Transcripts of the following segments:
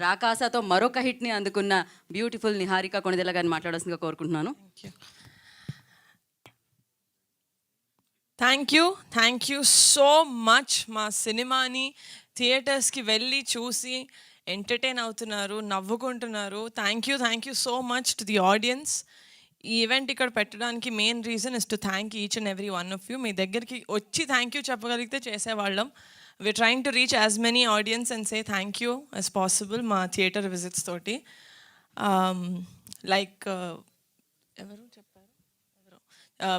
రాకాసతో మరొక హిట్ని అందుకున్న బ్యూటిఫుల్ నిహారిక కొణిదెల గారిని మాట్లాడాల్సిందిగా కోరుకుంటున్నాను. Thank you so much. మా సినిమాని థియేటర్స్కి వెళ్ళి చూసి ఎంటర్టైన్ అవుతున్నారు, నవ్వుకుంటున్నారు. Thank you so much to the audience. ఈ ఈవెంట్ ఇక్కడ పెట్టడానికి main reason is to thank each and every one of you. మీ దగ్గరికి వచ్చి థ్యాంక్ యూ చెప్పగలిగితే చేసేవాళ్ళం. We are trying to reach as many audience and say thank you as possible మా theatre visits తోటి. లైక్ ఎవరు చెప్పారు,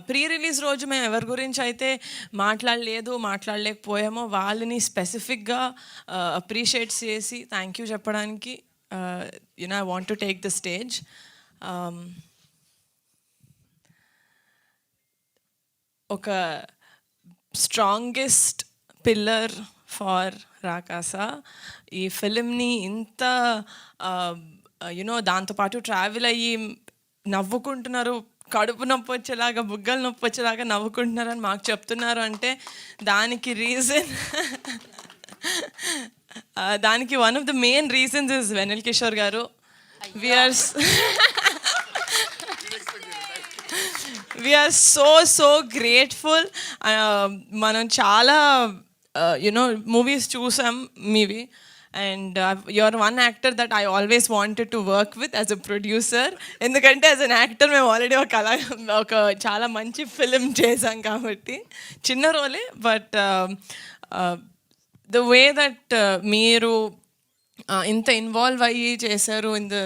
ప్రీ రిలీజ్ రోజు మేము ఎవరి గురించి అయితే మాట్లాడలేకపోయామో వాళ్ళని స్పెసిఫిక్గా అప్రిషియేట్ చేసి థ్యాంక్ యూ చెప్పడానికి I want to take the stage. ఒక స్ట్రాంగెస్ట్ పిల్లర్ ఫార్ రాకాసా. ఈ ఫిలింని ఇంత దాంతోపాటు ట్రావెల్ అయ్యి నవ్వుకుంటున్నారు, కడుపు నొప్పి వచ్చేలాగా, బుగ్గలు నొప్పి వచ్చేలాగా నవ్వుకుంటున్నారని మాకు చెప్తున్నారు అంటే దానికి one of the main reasons is Vennela Kishore గారు. We are so grateful. మనం చాలా మూవీస్ చూసాం మీవి, and you are one actor that I always wanted to work with as a producer. ఎందుకంటే యాజ్ అన్ యాక్టర్ మేము ఆల్రెడీ ఒక చాలా మంచి ఫిలిం చేసాం కాబట్టి, చిన్న రోలే, బట్ ద వే దట్ మీరు ఇంత ఇన్వాల్వ్ అయ్యి చేశారు in the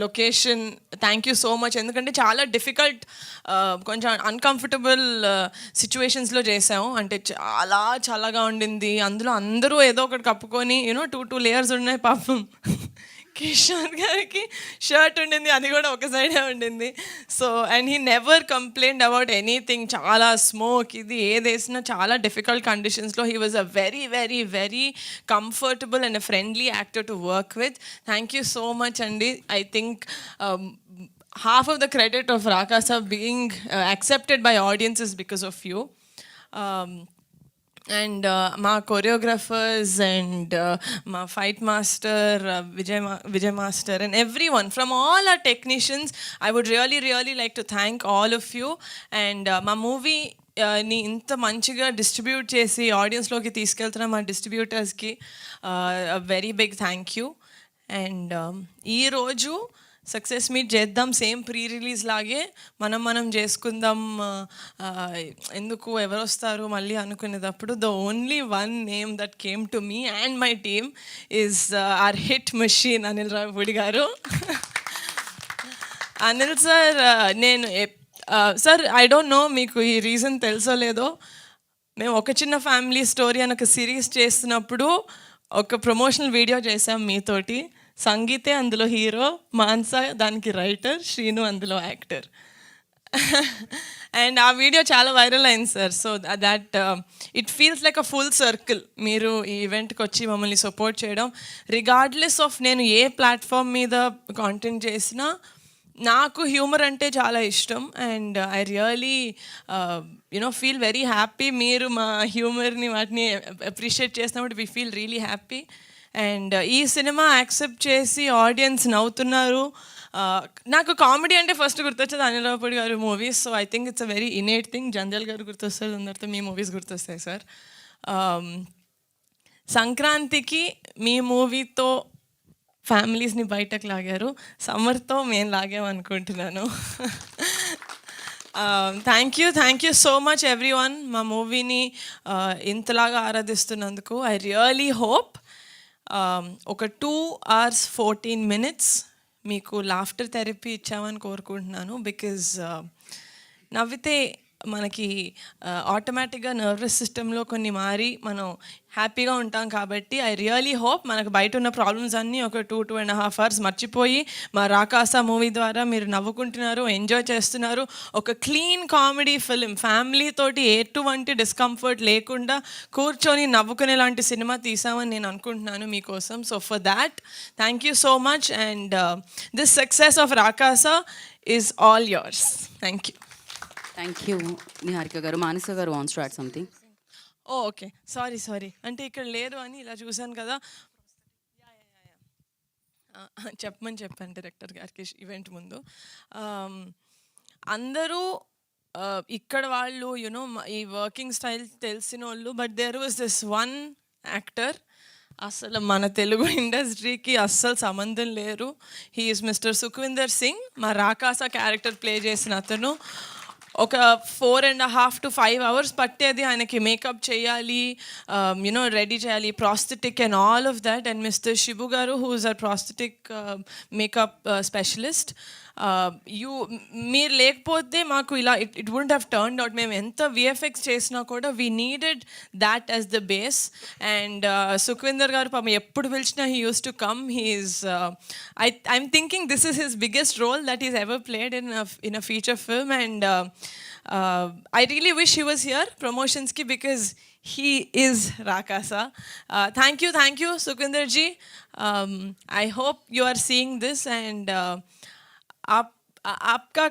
location, thank you so much. ఎందుకంటే చాలా డిఫికల్ట్, కొంచెం అన్కంఫర్టబుల్ సిచ్యువేషన్స్లో చేసాము. అంటే చాలా చల్లగా ఉండింది, అందులో అందరూ ఏదో ఒకటి కప్పుకొని టూ లేయర్స్ ఉన్నాయి. పాపం కిషోర్ గారికి షర్ట్ ఉండింది, అది కూడా ఒక సైడే ఉండింది. So and he never complaint about anything. చాలా స్మోక్ ఇది ఏది వేసినా చాలా డిఫికల్ట్ కండిషన్స్లో he was a very comfortable and a friendly actor to work with. Thank you so much అండి. I think half of the credit of Rakasa being accepted by audiences because of you. And my choreographers and my fight master Vijay master and everyone from all our technicians, I would really like to thank all of you. And my movie ని ఇంత మంచిగా distribute చేసి ఆడియన్స్లోకి తీసుకెళ్తున్న మా డిస్ట్రిబ్యూటర్స్కి very big thank you. And ఈరోజు success meet చేద్దాం, సేమ్ ప్రీ రిలీజ్ లాగే మనం చేసుకుందాం, ఎందుకు ఎవరు వస్తారు మళ్ళీ అనుకునేటప్పుడు the only one name that came to me and my team is our hit machine Anil Ravipudi గారు. అనిల్ సార్, నేను సార్ ఐ డోంట్ నో మీకు ఈ రీజన్ తెలుసో లేదో, మేము ఒక చిన్న ఫ్యామిలీ స్టోరీ అని ఒక సిరీస్ చేస్తున్నప్పుడు ఒక ప్రమోషనల్ వీడియో చేసాం మీతోటి. సంగీతే అందులో హీరో, మాన్సా దానికి రైటర్, శ్రీను అందులో యాక్టర్. అండ్ ఆ వీడియో చాలా వైరల్ అయింది sir. So that it feels like a full circle. మీరు ఈ ఈవెంట్కి వచ్చి మమ్మల్ని సపోర్ట్ చేయడం, రిగార్డ్లెస్ ఆఫ్ నేను ఏ ప్లాట్ఫామ్ మీద కాంటెంట్ చేసినా నాకు హ్యూమర్ అంటే చాలా ఇష్టం. And I really feel very happy. మీరు మా హ్యూమర్ని వాటిని అప్రిషియేట్ చేసినప్పుడు we feel really happy. And ఈ సినిమా యాక్సెప్ట్ చేసి ఆడియన్స్ నవ్వుతున్నారు. నాకు కామెడీ అంటే ఫస్ట్ గుర్తొచ్చేది అనిల్ రావిపూడి గారి movies. So I think it's a very innate thing. జంజల్ గారు గుర్తొస్తారు, అందరితో మీ మూవీస్ గుర్తొస్తాయి సార్. సంక్రాంతికి మీ మూవీతో ఫ్యామిలీస్ని బయటకు లాగారు, సమ్మర్తో మేము లాగామనుకుంటున్నాను. Thank you so much everyone మా మూవీని ఇంతలాగా ఆరాధిస్తున్నందుకు. ఐ రియలీ హోప్ ఒక 2 hours 14 minutes మీకు లాఫ్టర్ థెరపీ ఇచ్చామని కోరుకుంటున్నాను. బికాజ్ నవ్వితే మనకి ఆటోమేటిక్గా నర్వస్ సిస్టంలో కొన్ని మారి మనం హ్యాపీగా ఉంటాం. కాబట్టి ఐ రియలీ హోప్ మనకు బయట ఉన్న ప్రాబ్లమ్స్ అన్నీ ఒక 2.5 hours మర్చిపోయి మా రాకాసా మూవీ ద్వారా మీరు నవ్వుకుంటున్నారు, ఎంజాయ్ చేస్తున్నారు. ఒక క్లీన్ కామెడీ ఫిలిం, ఫ్యామిలీ తోటి ఎటువంటి డిస్కంఫర్ట్ లేకుండా కూర్చొని నవ్వుకునేలాంటి సినిమా తీసామని నేను అనుకుంటున్నాను మీకోసం. So for that thank you so much. And this success of Rakasa is all yours. Thank you. Thank you Niharika గారు. మానస గారు wants to add something. Okay, sorry అంటే ఇక్కడ లేదు అని ఇలా చూశాను కదా. చెప్పమని చెప్పాను డైరెక్టర్ గారికి ఈవెంట్ ముందు. అందరూ ఇక్కడ వాళ్ళు యునో ఈ వర్కింగ్ స్టైల్ తెలిసిన వాళ్ళు, but there was this one actor అసలు మన తెలుగు ఇండస్ట్రీకి అస్సలు సంబంధం లేరు. He is mister Sukhwinder Singh. మా రాకాస క్యారెక్టర్ ప్లే చేసిన అతను ఒక 4.5 to 5 hours పట్టేది ఆయనకి మేకప్ చేయాలి, యునో రెడీ చేయాలి, prosthetic and all of that. And mister Shibu గారు who is a prosthetic makeup specialist. మీరు లేకపోతే మాకు ఇలా it wouldn't have turned out. మేము ఎంత విఎఫ్ఎక్స్ చేసినా కూడా we needed that as the base. And Sukhwinder గారు పాపం ఎప్పుడు పిలిచినా he used to come. He's I'm thinking this is his biggest role that is ever played in a feature film. And I really wish he was here promotions ki because he is Rakasa. Thank you Sukhvinder ji. I hope you are seeing this and आपका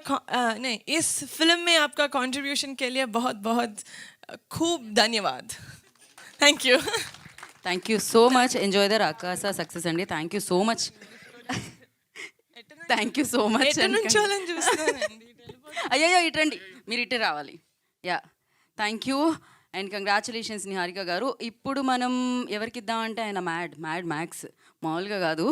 नहीं इस film में आपका contribution के लिए बहुत बहुत खूब धन्यवाद. Thank you. Thank you so much. Enjoy the Rakasa success అండి. Thank you so much. Thank you so much. ఎటు నుంచోలని చూస్తానండి. అయ్యో ఇటండి, మీరు ఇటే రావాలి. Yeah, thank you and congratulations Niharika గారు. ఇప్పుడు మనం ఎవరికి ఇద్దామంటే ఆయన మ్యాడ్ మ్యాక్స్ మామూలుగా కాదు.